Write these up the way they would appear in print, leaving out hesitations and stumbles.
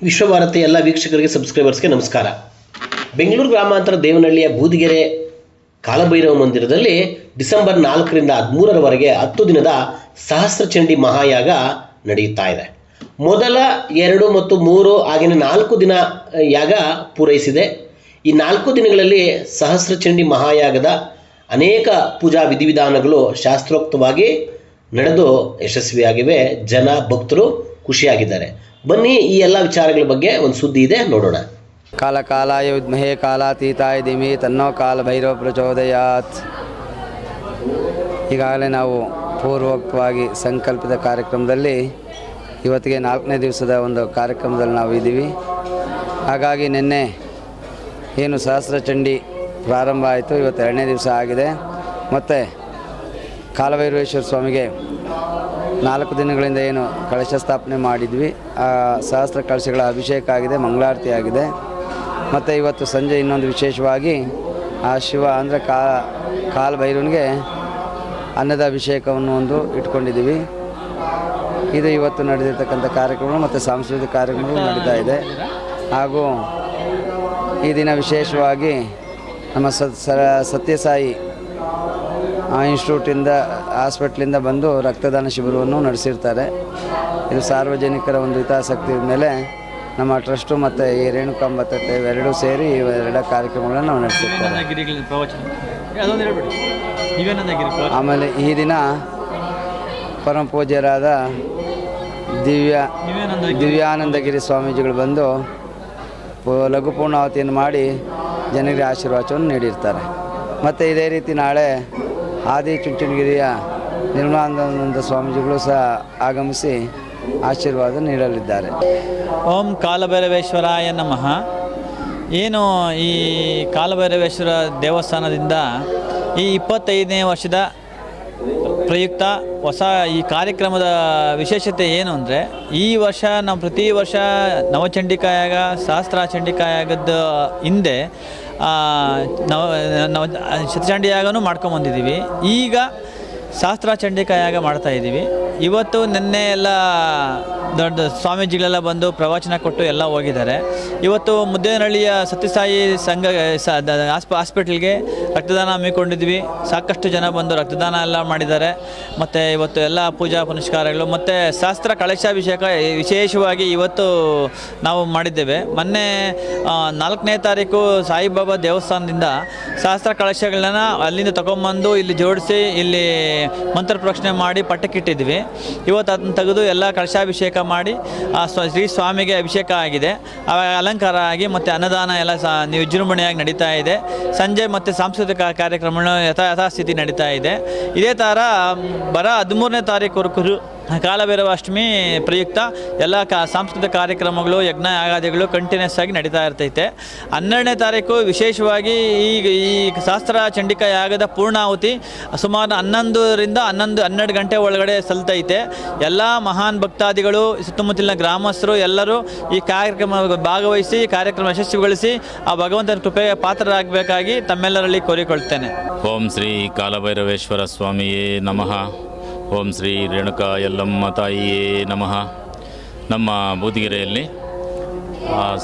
ವಿಶ್ವಭಾರತಿ ಎಲ್ಲ ವೀಕ್ಷಕರಿಗೆ ಸಬ್ಸ್ಕ್ರೈಬರ್ಸ್ಗೆ ನಮಸ್ಕಾರ. ಬೆಂಗಳೂರು ಗ್ರಾಮಾಂತರ ದೇವನಹಳ್ಳಿಯ ಬೂದಿಗೆರೆ ಕಾಲಭೈರವ ಮಂದಿರದಲ್ಲಿ ಡಿಸೆಂಬರ್ 4ರಿಂದ 13ರವರೆಗೆ 10 ದಿನದ ಸಹಸ್ರಚಂಡಿ ಮಹಾಯಾಗ ನಡೆಯುತ್ತಾ ಇದೆ. ಮೊದಲ 2 ಮತ್ತು 3 ಆಗಿನ 4 ದಿನ ಯಾಗ ಪೂರೈಸಿದೆ. ಈ 4 ದಿನಗಳಲ್ಲಿ ಸಹಸ್ರಚಂಡಿ ಮಹಾಯಾಗದ ಅನೇಕ ಪೂಜಾ ವಿಧಿವಿಧಾನಗಳು ಶಾಸ್ತ್ರೋಕ್ತವಾಗಿ ನಡೆದು ಯಶಸ್ವಿಯಾಗಿವೆ. ಜನ ಭಕ್ತರು ಖುಷಿಯಾಗಿದ್ದಾರೆ. ಬನ್ನಿ ಈ ಎಲ್ಲ ವಿಚಾರಗಳ ಬಗ್ಗೆ ಒಂದು ಸುದ್ದಿ ಇದೆ, ನೋಡೋಣ. ಕಾಲ ಕಾಲಾಯ ವಿದ್ಮಹೇ ಕಾಲಾತೀತಾಯ ಧೀಮಹಿ ತನ್ನೋ ಕಾಲ ಭೈರವ ಪ್ರಚೋದಯಾತ್. ಈಗಾಗಲೇ ನಾವು ಪೂರ್ವಕವಾಗಿ ಸಂಕಲ್ಪಿತ ಕಾರ್ಯಕ್ರಮದಲ್ಲಿ ಇವತ್ತಿಗೆ 4ನೇ ದಿವಸದ ಒಂದು ಕಾರ್ಯಕ್ರಮದಲ್ಲಿ ನಾವು ಇದ್ದೀವಿ. ಹಾಗಾಗಿ ನಿನ್ನೆ ಏನು ಸಹಸ್ರಚಂಡಿ ಪ್ರಾರಂಭ ಆಯಿತು, ಇವತ್ತು 2ನೇ ದಿವಸ ಆಗಿದೆ. ಮತ್ತು ಕಾಲಭೈರವೇಶ್ವರ ಸ್ವಾಮಿಗೆ 4 ದಿನಗಳಿಂದ ಏನು ಕಳಶ ಸ್ಥಾಪನೆ ಮಾಡಿದ್ವಿ, ಆ ಸಹಸ್ರ ಕಳಶಗಳ ಅಭಿಷೇಕ ಆಗಿದೆ, ಮಂಗಳಾರತಿ ಆಗಿದೆ. ಮತ್ತು ಇವತ್ತು ಸಂಜೆ ಇನ್ನೊಂದು ವಿಶೇಷವಾಗಿ ಆ ಶಿವ ಅಂದರೆ ಕಾಲಭೈರವನಿಗೆ ಅನ್ನದ ಅಭಿಷೇಕವನ್ನು ಒಂದು ಇಟ್ಕೊಂಡಿದ್ದೀವಿ. ಇದು ಇವತ್ತು ನಡೆದಿರ್ತಕ್ಕಂಥ ಕಾರ್ಯಕ್ರಮ ಮತ್ತು ಸಾಂಸ್ಕೃತಿಕ ಕಾರ್ಯಕ್ರಮಗಳು ನಡೀತಾ ಇದೆ. ಹಾಗೂ ಈ ದಿನ ವಿಶೇಷವಾಗಿ ನಮ್ಮ ಸತ್ಯಸಾಯಿ ಇನ್ಸ್ಟಿಟ್ಯೂಟಿಂದ ಹಾಸ್ಪಿಟ್ಲಿಂದ ಬಂದು ರಕ್ತದಾನ ಶಿಬಿರವನ್ನು ನಡೆಸಿರ್ತಾರೆ. ಇದು ಸಾರ್ವಜನಿಕರ ಒಂದು ಹಿತಾಸಕ್ತಿ ಮೇಲೆ ನಮ್ಮ ಟ್ರಸ್ಟು ಮತ್ತು ಈ ರೇಣುಕಾಂಬ ತಟ್ಟೆ ಇವೆರಡೂ ಸೇರಿ ಇವೆರಡು ಕಾರ್ಯಕ್ರಮಗಳನ್ನು ನಾವು ನಡೆಸಿರ್ತಾರೆ. ಆಮೇಲೆ ಈ ದಿನ ಪರಮ ಪೂಜ್ಯರಾದ ದಿವ್ಯಾನಂದಗಿರಿ ಸ್ವಾಮೀಜಿಗಳು ಬಂದು ಲಘು ಪೂರ್ಣಾವತಿಯನ್ನು ಮಾಡಿ ಜನರಿಗೆ ಆಶೀರ್ವಾದವನ್ನು ನೀಡಿರ್ತಾರೆ. ಮತ್ತು ಇದೇ ರೀತಿ ನಾಳೆ ಆದಿಚುಂಚನಗಿರಿಯ ನಿರ್ಮಲಾನಂದ ಸ್ವಾಮೀಜಿಗಳು ಸಹ ಆಗಮಿಸಿ ಆಶೀರ್ವಾದ ನೀಡಲಿದ್ದಾರೆ. ಓಂ ಕಾಲಭೈರವೇಶ್ವರಾಯ ನಮಃ. ಏನು ಈ ಕಾಲಭೈರವೇಶ್ವರ ದೇವಸ್ಥಾನದಿಂದ ಈ 25ನೇ ವರ್ಷದ ಪ್ರಯುಕ್ತ ಹೊಸ ಈ ಕಾರ್ಯಕ್ರಮದ ವಿಶೇಷತೆ ಏನು ಅಂದರೆ, ಈ ವರ್ಷ ನಾವು ಪ್ರತಿ ವರ್ಷ ನವಚಂಡಿಕಾಯಾಗ ಸಹಸ್ರಚಂಡಿಕಾಯಾಗದ ಹಿಂದೆ ಶತಚಂಡಿಯಾಗನೂ ಮಾಡ್ಕೊಂಬಂದಿದ್ದೀವಿ. ಈಗ ಸಹಸ್ರಚಂಡಿಕಾಯಾಗ ಮಾಡ್ತಾಯಿದ್ದೀವಿ. ಇವತ್ತು ನಿನ್ನೆ ಎಲ್ಲ ದೊಡ್ಡ ಸ್ವಾಮೀಜಿಗಳೆಲ್ಲ ಬಂದು ಪ್ರವಚನ ಕೊಟ್ಟು ಎಲ್ಲ ಹೋಗಿದ್ದಾರೆ. ಇವತ್ತು ಮುದ್ದೇನಹಳ್ಳಿಯ ಸತ್ಯಸಾಯಿ ಸಂಘ ಹಾಸ್ಪಿಟಲ್ಗೆ ರಕ್ತದಾನ ಹಮ್ಮಿಕೊಂಡಿದ್ವಿ. ಸಾಕಷ್ಟು ಜನ ಬಂದು ರಕ್ತದಾನ ಎಲ್ಲ ಮಾಡಿದ್ದಾರೆ. ಮತ್ತು ಇವತ್ತು ಎಲ್ಲ ಪೂಜಾ ಪುನಸ್ಕಾರಗಳು ಮತ್ತು ಶಾಸ್ತ್ರ ಕಳಶಾಭಿಷೇಕ ವಿಶೇಷವಾಗಿ ಇವತ್ತು ನಾವು ಮಾಡಿದ್ದೇವೆ. ಮೊನ್ನೆ 4ನೇ ತಾರೀಕು ಸಾಯಿಬಾಬಾ ದೇವಸ್ಥಾನದಿಂದ ಶಾಸ್ತ್ರ ಕಳಶಗಳನ್ನ ಅಲ್ಲಿಂದ ತೊಗೊಂಬಂದು ಇಲ್ಲಿ ಜೋಡಿಸಿ ಇಲ್ಲಿ ಮಂತ್ರ ಪ್ರಕ್ಷಣೆ ಮಾಡಿ ಪಟ್ಟಕ್ಕಿಟ್ಟಿದ್ವಿ. ಇವತ್ತು ಅದನ್ನು ತೆಗೆದು ಎಲ್ಲ ಕಳಶಾಭಿಷೇಕ ಮಾಡಿ ಶ್ರೀ ಸ್ವಾಮಿಗೆ ಅಭಿಷೇಕ ಆಗಿದೆ, ಅಲಂಕಾರ ಆಗಿ ಮತ್ತು ಅನ್ನದಾನ ಎಲ್ಲ ವಿಜೃಂಭಣೆಯಾಗಿ ನಡೀತಾ ಇದೆ. ಸಂಜೆ ಮತ್ತು ಸಾಂಸ್ಕೃತಿಕ ಕಾರ್ಯಕ್ರಮಗಳು ಯಥಾಸ್ಥಿತಿ ನಡೀತಾ ಇದೆ. ಇದೇ ಥರ 13ನೇ ತಾರೀಕುವರೆಗೂ ಕಾಲಭೈರವಾಷ್ಟಮಿ ಪ್ರಯುಕ್ತ ಎಲ್ಲ ಸಾಂಸ್ಕೃತಿಕ ಕಾರ್ಯಕ್ರಮಗಳು ಯಜ್ಞ ಯಾಗಾದಿಗಳು ಕಂಟಿನ್ಯೂಸ್ ಆಗಿ ನಡೀತಾ ಇರ್ತೈತೆ. 12ನೇ ತಾರೀಕು ವಿಶೇಷವಾಗಿ ಈ ಶಾಸ್ತ್ರ ಚಂಡಿಕಾ ಯಾಗದ ಪೂರ್ಣಾಹುತಿ ಸುಮಾರು 11ರಿಂದ 12 ಗಂಟೆ ಒಳಗಡೆ ಸಲ್ತೈತೆ. ಎಲ್ಲ ಮಹಾನ್ ಭಕ್ತಾದಿಗಳು ಸುತ್ತಮುತ್ತಲಿನ ಗ್ರಾಮಸ್ಥರು ಎಲ್ಲರೂ ಈ ಕಾರ್ಯಕ್ರಮ ಭಾಗವಹಿಸಿ ಕಾರ್ಯಕ್ರಮ ಯಶಸ್ವಿಗೊಳಿಸಿ ಆ ಭಗವಂತನ ಕೃಪೆಗೆ ಪಾತ್ರರಾಗಬೇಕಾಗಿ ತಮ್ಮೆಲ್ಲರಲ್ಲಿ ಕೋರಿಕೊಳ್ತೇನೆ. ಓಂ ಶ್ರೀ ಕಾಲಭೈರವೇಶ್ವರ ಸ್ವಾಮಿಯೇ ನಮಃ. ಓಂ ಶ್ರೀ ರೇಣುಕಾ ಯಲ್ಲಮ್ಮ ತಾಯಿಯೇ ನಮಃ. ನಮ್ಮ ಬೂದಿಗೆರೆಯಲ್ಲಿ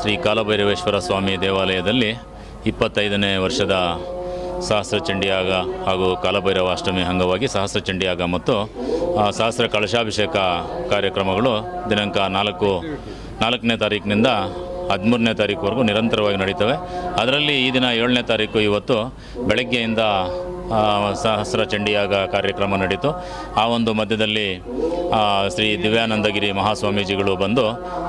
ಶ್ರೀ ಕಾಲಭೈರವೇಶ್ವರ ಸ್ವಾಮಿ ದೇವಾಲಯದಲ್ಲಿ 25ನೇ ವರ್ಷದ ಸಹಸ್ರಚಂಡಿಯಾಗ ಹಾಗೂ ಕಾಲಭೈರವಾಷ್ಟಮಿ ಅಂಗವಾಗಿ ಸಹಸ್ರಚಂಡಿಯಾಗ ಮತ್ತು ಸಹಸ್ರ ಕಳಶಾಭಿಷೇಕ ಕಾರ್ಯಕ್ರಮಗಳು ದಿನಾಂಕ 4ನೇ ತಾರೀಕಿನಿಂದ 13ನೇ ತಾರೀಕುವರೆಗೂ ನಿರಂತರವಾಗಿ ನಡೀತವೆ. ಅದರಲ್ಲಿ ಈ ದಿನ 7ನೇ ತಾರೀಕು ಇವತ್ತು ಬೆಳಗ್ಗೆಯಿಂದ ಸಹಸ್ರಚಂಡಿಯಾಗ ಕಾರ್ಯಕ್ರಮ ನಡೀತು. ಆ ಒಂದು ಮಧ್ಯದಲ್ಲಿ ಶ್ರೀ ದಿವ್ಯಾನಂದಗಿರಿ ಮಹಾಸ್ವಾಮೀಜಿಗಳು ಬಂದು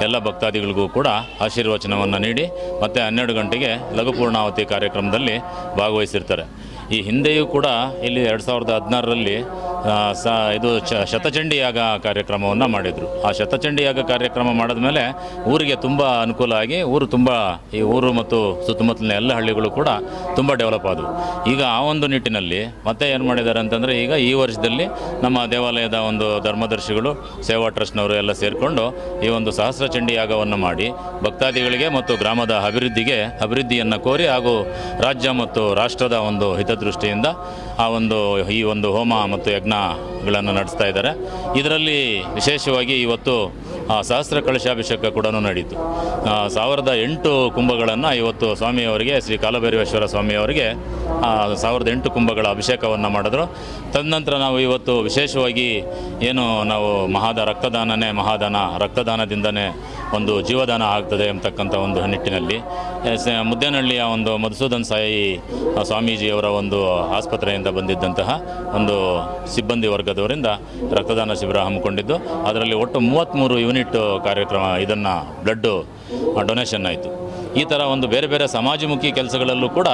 ಎಲ್ಲ ಭಕ್ತಾದಿಗಳಿಗೂ ಕೂಡ ಆಶೀರ್ವಚನವನ್ನು ನೀಡಿ ಮತ್ತು 12 ಗಂಟೆಗೆ ಲಘು ಪೂರ್ಣಾವತಿ ಕಾರ್ಯಕ್ರಮದಲ್ಲಿ ಭಾಗವಹಿಸಿರ್ತಾರೆ. ಈ ಹಿಂದೆಯೂ ಕೂಡ ಇಲ್ಲಿ 2016ರಲ್ಲಿ ಇದು ಶತಚಂಡಿಯಾಗ ಕಾರ್ಯಕ್ರಮವನ್ನು ಮಾಡಿದರು. ಆ ಶತಚಂಡಿಯಾಗ ಕಾರ್ಯಕ್ರಮ ಮಾಡಿದ ಮೇಲೆ ಊರಿಗೆ ತುಂಬ ಅನುಕೂಲ ಆಗಿ ಈ ಊರು ಮತ್ತು ಸುತ್ತಮುತ್ತಲಿನ ಎಲ್ಲ ಹಳ್ಳಿಗಳು ಕೂಡ ತುಂಬ ಡೆವಲಪ್ ಆದವು. ಈಗ ಆ ಒಂದು ನಿಟ್ಟಿನಲ್ಲಿ ಮತ್ತೆ ಏನು ಮಾಡಿದ್ದಾರೆ ಅಂತಂದರೆ, ಈಗ ಈ ವರ್ಷದಲ್ಲಿ ನಮ್ಮ ದೇವಾಲಯದ ಒಂದು ಧರ್ಮದರ್ಶಿಗಳು ಸೇವಾ ಟ್ರಸ್ಟ್ನವರು ಎಲ್ಲ ಸೇರಿಕೊಂಡು ಈ ಒಂದು ಸಹಸ್ರಚಂಡಿಯಾಗವನ್ನು ಮಾಡಿ ಭಕ್ತಾದಿಗಳಿಗೆ ಮತ್ತು ಗ್ರಾಮದ ಅಭಿವೃದ್ಧಿಯನ್ನು ಕೋರಿ ಹಾಗೂ ರಾಜ್ಯ ಮತ್ತು ರಾಷ್ಟ್ರದ ಒಂದು ಹಿತದೃಷ್ಟಿಯಿಂದ ಈ ಒಂದು ಹೋಮ ಮತ್ತು ಯಜ್ಞಗಳನ್ನು ನಡೆಸ್ತಾ ಇದ್ದಾರೆ. ಇದರಲ್ಲಿ ವಿಶೇಷವಾಗಿ ಇವತ್ತು ಸಹಸ್ರ ಕಳಶಾಭಿಷೇಕ ಕೂಡ ನಡೀತು. 1008 ಕುಂಭಗಳನ್ನು ಇವತ್ತು ಸ್ವಾಮಿಯವರಿಗೆ, ಶ್ರೀ ಕಾಲಭೈರವೇಶ್ವರ ಸ್ವಾಮಿಯವರಿಗೆ 1008 ಕುಂಭಗಳ ಅಭಿಷೇಕವನ್ನು ಮಾಡಿದ್ರು. ತದನಂತರ ನಾವು ಇವತ್ತು ವಿಶೇಷವಾಗಿ ಏನು ನಾವು ರಕ್ತದಾನನೇ ಮಹಾದಾನ, ರಕ್ತದಾನದಿಂದನೇ ಒಂದು ಜೀವದಾನ ಆಗ್ತದೆ ಅಂತಕ್ಕಂಥ ಒಂದು ನಿಟ್ಟಿನಲ್ಲಿ ಮುದ್ದೇನಹಳ್ಳಿಯ ಒಂದು ಮಧುಸೂದನ್ ಸಾಯಿ ಸ್ವಾಮೀಜಿಯವರ ಒಂದು ಆಸ್ಪತ್ರೆಯಿಂದ ಬಂದಿದ್ದಂತಹ ಒಂದು ಸಿಬ್ಬಂದಿ ವರ್ಗದವರಿಂದ ರಕ್ತದಾನ ಶಿಬಿರ ಹಮ್ಮಿಕೊಂಡಿದ್ದು, ಅದರಲ್ಲಿ ಒಟ್ಟು 33 ಯೂನಿಟ್ ಕಾರ್ಯಕ್ರಮ ಇದನ್ನು ಬ್ಲಡ್ಡು ಡೊನೇಷನ್ ಆಯಿತು. ಈ ಥರ ಒಂದು ಬೇರೆ ಬೇರೆ ಸಮಾಜಮುಖಿ ಕೆಲಸಗಳಲ್ಲೂ ಕೂಡ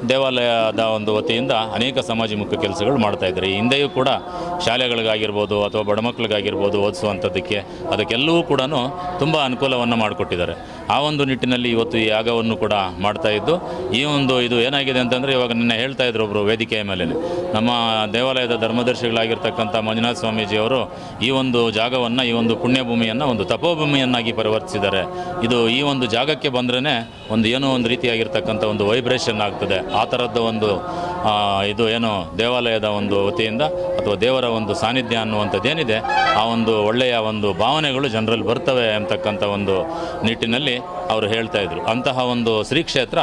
ದೇವಾಲಯದ ಒಂದು ವತಿಯಿಂದ ಅನೇಕ ಸಮಾಜಮುಖಿ ಕೆಲಸಗಳು ಮಾಡ್ತಾಯಿದ್ದಾರೆ. ಈ ಹಿಂದೆಯೂ ಕೂಡ ಶಾಲೆಗಳಿಗಾಗಿರ್ಬೋದು ಅಥವಾ ಬಡ ಮಕ್ಕಳಿಗಾಗಿರ್ಬೋದು ಓದಿಸುವಂಥದ್ದಕ್ಕೆ ಅದಕ್ಕೆಲ್ಲವೂ ಕೂಡ ತುಂಬ ಅನುಕೂಲವನ್ನು ಮಾಡಿಕೊಟ್ಟಿದ್ದಾರೆ. ಆ ಒಂದು ನಿಟ್ಟಿನಲ್ಲಿ ಇವತ್ತು ಈ ಯಾಗವನ್ನು ಕೂಡ ಮಾಡ್ತಾಯಿದ್ದು, ಈ ಒಂದು ಇದು ಏನಾಗಿದೆ ಅಂತಂದರೆ, ಇವಾಗ ನಿನ್ನೆ ಹೇಳ್ತಾ ಇದ್ರು ಒಬ್ಬರು ವೇದಿಕೆಯ ಮೇಲೆ, ನಮ್ಮ ದೇವಾಲಯದ ಧರ್ಮದರ್ಶಿಗಳಾಗಿರ್ತಕ್ಕಂಥ ಮಂಜುನಾಥ ಸ್ವಾಮೀಜಿಯವರು ಈ ಒಂದು ಜಾಗವನ್ನು, ಈ ಒಂದು ಪುಣ್ಯಭೂಮಿಯನ್ನು ಒಂದು ತಪೋಭೂಮಿಯನ್ನಾಗಿ ಪರಿವರ್ತಿಸಿದ್ದಾರೆ. ಇದು ಈ ಒಂದು ಜಾಗಕ್ಕೆ ಬಂದ್ರೇ ಏನೋ ಒಂದು ರೀತಿಯಾಗಿರ್ತಕ್ಕಂಥ ಒಂದು ವೈಬ್ರೇಷನ್ ಆಗ್ತದೆ. ಆ ಥರದ್ದು ಒಂದು ಇದು ಏನು ದೇವಾಲಯದ ಒಂದು ವತಿಯಿಂದ ಅಥವಾ ದೇವರ ಒಂದು ಸಾನ್ನಿಧ್ಯ ಅನ್ನುವಂಥದ್ದೇನಿದೆ, ಆ ಒಂದು ಒಳ್ಳೆಯ ಒಂದು ಭಾವನೆಗಳು ಜನರಲ್ಲಿ ಬರ್ತವೆ ಅಂತಕ್ಕಂಥ ಒಂದು ನಿಟ್ಟಿನಲ್ಲಿ ಅವರು ಹೇಳ್ತಾ ಇದ್ರು. ಅಂತಹ ಒಂದು ಶ್ರೀ ಕ್ಷೇತ್ರ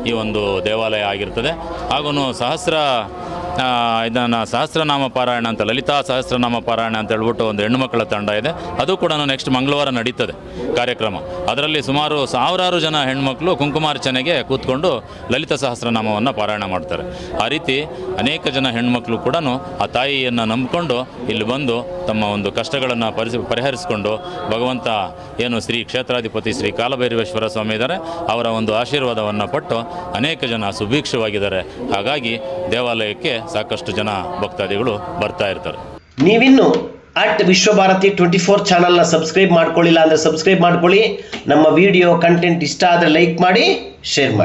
ಈ ಒಂದು ದೇವಾಲಯ ಆಗಿರ್ತದೆ. ಹಾಗೂ ಇದನ್ನು ಸಹಸ್ರನಾಮ ಪಾರಾಯಣ ಅಂತ, ಲಲಿತಾ ಸಹಸ್ರನಾಮ ಪಾರಾಯಣ ಅಂತ ಹೇಳ್ಬಿಟ್ಟು ಒಂದು ಹೆಣ್ಣುಮಕ್ಕಳ ತಂಡ ಇದೆ. ಅದು ಕೂಡ ನೆಕ್ಸ್ಟ್ ಮಂಗಳವಾರ ನಡೀತದೆ ಕಾರ್ಯಕ್ರಮ. ಅದರಲ್ಲಿ ಸುಮಾರು 1000 ಜನ ಹೆಣ್ಮಕ್ಳು ಕುಂಕುಮಾರ್ಚನೆಗೆ ಕೂತ್ಕೊಂಡು ಲಲಿತಾ ಸಹಸ್ರನಾಮವನ್ನು ಪಾರಾಯಣ ಮಾಡ್ತಾರೆ. ಆ ರೀತಿ ಅನೇಕ ಜನ ಹೆಣ್ಮಕ್ಳು ಕೂಡ ಆ ತಾಯಿಯನ್ನು ನಂಬಿಕೊಂಡು ಇಲ್ಲಿ ಬಂದು ತಮ್ಮ ಒಂದು ಕಷ್ಟಗಳನ್ನು ಪರಿಹರಿಸಿಕೊಂಡು ಭಗವಂತ ಏನು ಶ್ರೀ ಕ್ಷೇತ್ರಾಧಿಪತಿ ಶ್ರೀ ಕಾಲಭೈರವೇಶ್ವರ ಸ್ವಾಮಿ ಇದ್ದಾರೆ, ಅವರ ಒಂದು ಆಶೀರ್ವಾದವನ್ನು ಪಟ್ಟು ಅನೇಕ ಜನ ಸುಭಿಕ್ಷವಾಗಿದ್ದಾರೆ. ಹಾಗಾಗಿ ದೇವಾಲಯಕ್ಕೆ ಸಾಕಷ್ಟು ಜನ ಭಕ್ತಾದಿಗಳು ಬರ್ತಾ ಇರ್ತಾರೆ. ನೀವಿನ್ನು @ವಿಶ್ವಭಾರತಿ 24 ಚಾನಲ್ನ ಸಬ್ಸ್ಕ್ರೈಬ್ ಮಾಡ್ಕೊಳ್ಳಿಲ್ಲ ಅಂದರೆ ಸಬ್ಸ್ಕ್ರೈಬ್ ಮಾಡ್ಕೊಳ್ಳಿ. ನಮ್ಮ ವಿಡಿಯೋ ಕಂಟೆಂಟ್ ಇಷ್ಟ ಆದರೆ ಲೈಕ್ ಮಾಡಿ, ಶೇರ್ ಮಾಡಿ.